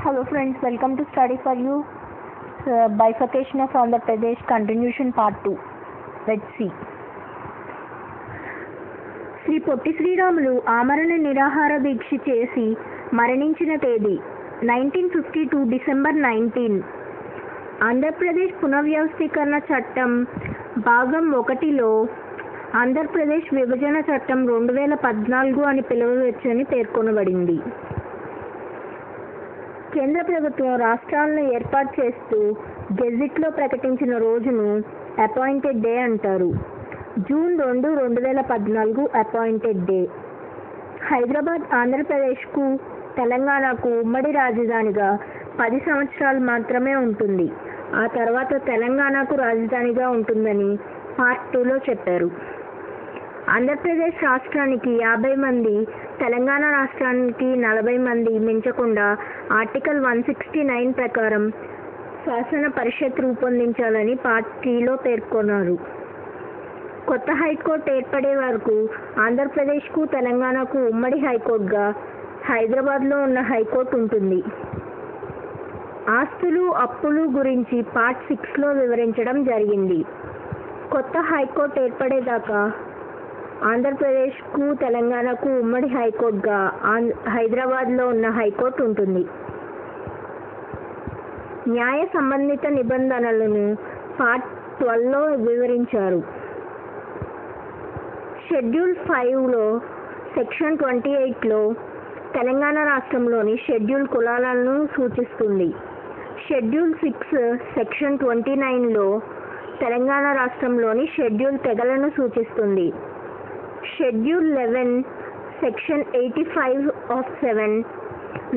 Hello friends, welcome to Study for You, Bifurcation of Andhra Pradesh, Continuation Part 2. Let's see. Shri Potti Sriramulu ఆమరణ నిరాహార దీక్ష చేసి మరణించిన తేదీ 1952 డిసెంబర్ 19. ఆంధ్రప్రదేశ్ పునర్వ్యవస్థీకరణ చట్టం భాగం 1లో ఆంధ్రప్రదేశ్ విభజన చట్టం 2014 అని పిలువవచ్చని పేర్కొనబడింది. కేంద్ర ప్రభుత్వం రాష్ట్రాలను ఏర్పాటు చేస్తూ గెజిట్లో ప్రకటించిన రోజును అపాయింటెడ్ డే అంటారు. June 2, 2014 appointed day. హైదరాబాద్ ఆంధ్రప్రదేశ్కు తెలంగాణకు ఉమ్మడి రాజధానిగా 10 సంవత్సరాలు మాత్రమే ఉంటుంది. ఆ తర్వాత తెలంగాణకు రాజధానిగా ఉంటుందని పార్ట్ 2లో చెప్పారు. ఆంధ్రప్రదేశ్ రాష్ట్రానికి 50 మంది, తెలంగాణ రాష్ట్రానికి 40 మంది మించకుండా ఆర్టికల్ 169 ప్రకారం శాసన పరిషత్ రూపొందించాలని పార్ట్ 3లో పేర్కొన్నారు. కొత్త హైకోర్టు ఏర్పడే వరకు ఆంధ్రప్రదేశ్కు తెలంగాణకు ఉమ్మడి హైకోర్టుగా హైదరాబాద్లో ఉన్న హైకోర్టు ఉంటుంది. ఆస్తులు అప్పులు గురించి పార్ట్ 6లో వివరించడం జరిగింది. కొత్త హైకోర్టు ఏర్పడేదాకా ఆంధ్రప్రదేశ్కు తెలంగాణకు ఉమ్మడి హైకోర్టుగా హైదరాబాద్లో ఉన్న హైకోర్టు ఉంటుంది. న్యాయ సంబంధిత నిబంధనలను పార్ట్ 12లో వివరించారు. షెడ్యూల్ 5లో సెక్షన్ 28లో తెలంగాణ రాష్ట్రంలోని షెడ్యూల్ కులాలను సూచిస్తుంది. షెడ్యూల్ 6 సెక్షన్ 29లో తెలంగాణ రాష్ట్రంలోని షెడ్యూల్ తెగలను సూచిస్తుంది. షెడ్యూల్ 11 సెక్షన్ 85 ఆఫ్ 7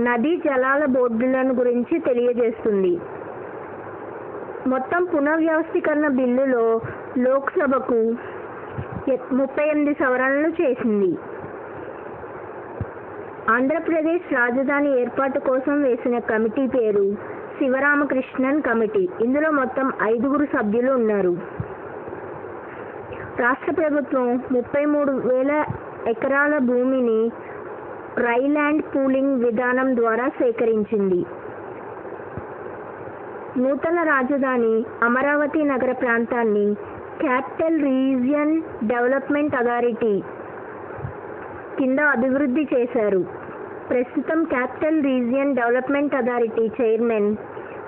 నదీ జలాల బోర్డులను గురించి తెలియజేస్తుంది. మొత్తం పునర్వ్యవస్థీకరణ బిల్లులో లోక్సభకు 38 సవరణలు చేసింది. ఆంధ్రప్రదేశ్ రాజధాని ఏర్పాటు కోసం వేసిన కమిటీ పేరు శివరామకృష్ణన్ కమిటీ. ఇందులో మొత్తం 5 సభ్యులు ఉన్నారు. రాష్ట్ర ప్రభుత్వం 33,000 ఎకరాల భూమిని రైల్యాండ్ పూలింగ్ విధానం ద్వారా సేకరించింది. నూతన రాజధాని అమరావతి నగర ప్రాంతాన్ని క్యాపిటల్ రీజియన్ డెవలప్మెంట్ అథారిటీ కింద అభివృద్ధి చేశారు. ప్రస్తుతం capital region development authority chairman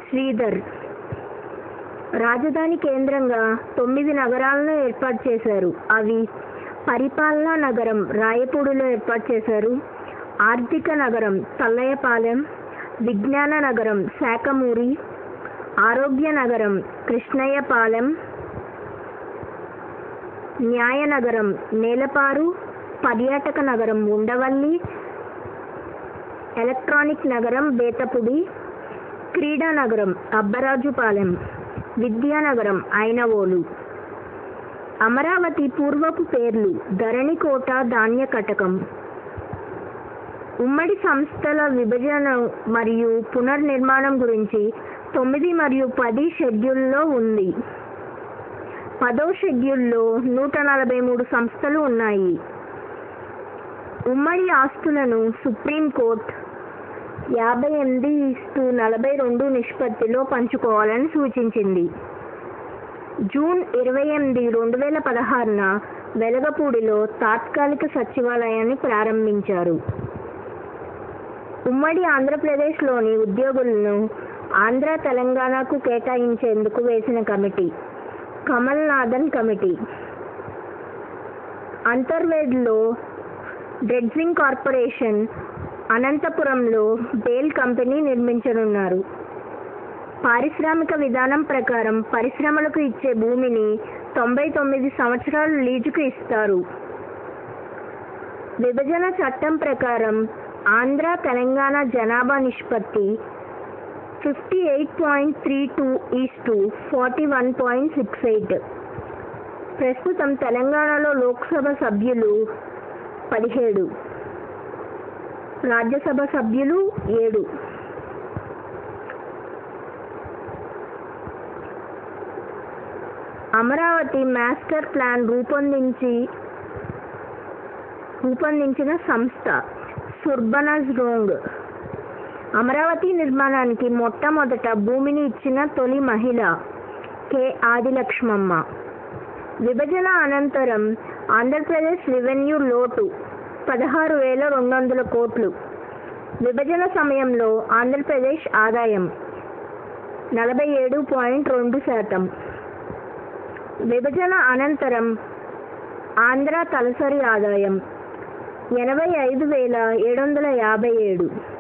Sridhar. రాజధాని కేంద్రంగా 9 నగరాలను ఏర్పాటు చేశారు. అవి పరిపాలనా నగరం రాయపూడిలో ఏర్పాటు చేశారు, ఆర్థిక నగరం తల్లయ్యపాలెం, విజ్ఞాన నగరం శాఖమూరి, ఆరోగ్య నగరం కృష్ణయ్యపాలెం, న్యాయ నగరం నేలపారు, పర్యాటక నగరం ఉండవల్లి, ఎలక్ట్రానిక్ నగరం బేతపుడి, క్రీడా నగరం అబ్బరాజుపాలెం, విద్యానగరం ఐనవోలు. అమరావతి పూర్వపు పేర్లు ధరణికోట, ధాన్య కటకం. ఉమ్మడి సంస్థల విభజన మరియు పునర్నిర్మాణం గురించి 9 మరియు 10 షెడ్యూల్లో ఉంది. 10వ షెడ్యూల్లో 143 సంస్థలు ఉన్నాయి. ఉమ్మడి ఆస్తులను సుప్రీంకోర్టు 58:42 నిష్పత్తిలో పంచుకోవాలని సూచించింది. జూన్ 28, 2016న వెలగపూడిలో తాత్కాలిక సచివాలయాన్ని ప్రారంభించారు. ఉమ్మడి ఆంధ్రప్రదేశ్లోని ఉద్యోగులను ఆంధ్ర తెలంగాణకు కేటాయించేందుకు వేసిన కమిటీ కమల్నాథన్ కమిటీ. అంతర్వేడ్లో డ్రెడ్జింగ్ కార్పొరేషన్, అనంతపురంలో బేల్ కంపెనీ నిర్మించనున్నారు. పారిశ్రామిక విధానం ప్రకారం పరిశ్రమలకు ఇచ్చే భూమిని 99 సంవత్సరాలు లీజుకు ఇస్తారు. విభజన చట్టం ప్రకారం ఆంధ్ర తెలంగాణ జనాభా నిష్పత్తి 58.32:41.68. ప్రస్తుతం తెలంగాణలో లోక్సభ సభ్యులు 17, రాజ్యసభ సభ్యులు 7. అమరావతి మాస్టర్ ప్లాన్ రూపొందించిన సంస్థ సుర్బనస్ రోంగ్. అమరావతి నిర్మాణానికి మొట్టమొదట భూమిని ఇచ్చిన తొలి మహిళ కె ఆదిలక్ష్మమ్మ. విభజన అనంతరం ఆంధ్రప్రదేశ్ రెవెన్యూ లోటు 16,200 కోట్లు. విభజన సమయంలో ఆంధ్రప్రదేశ్ ఆదాయం 47.2%. విభజన అనంతరం ఆంధ్ర తలసరి ఆదాయం 85,757.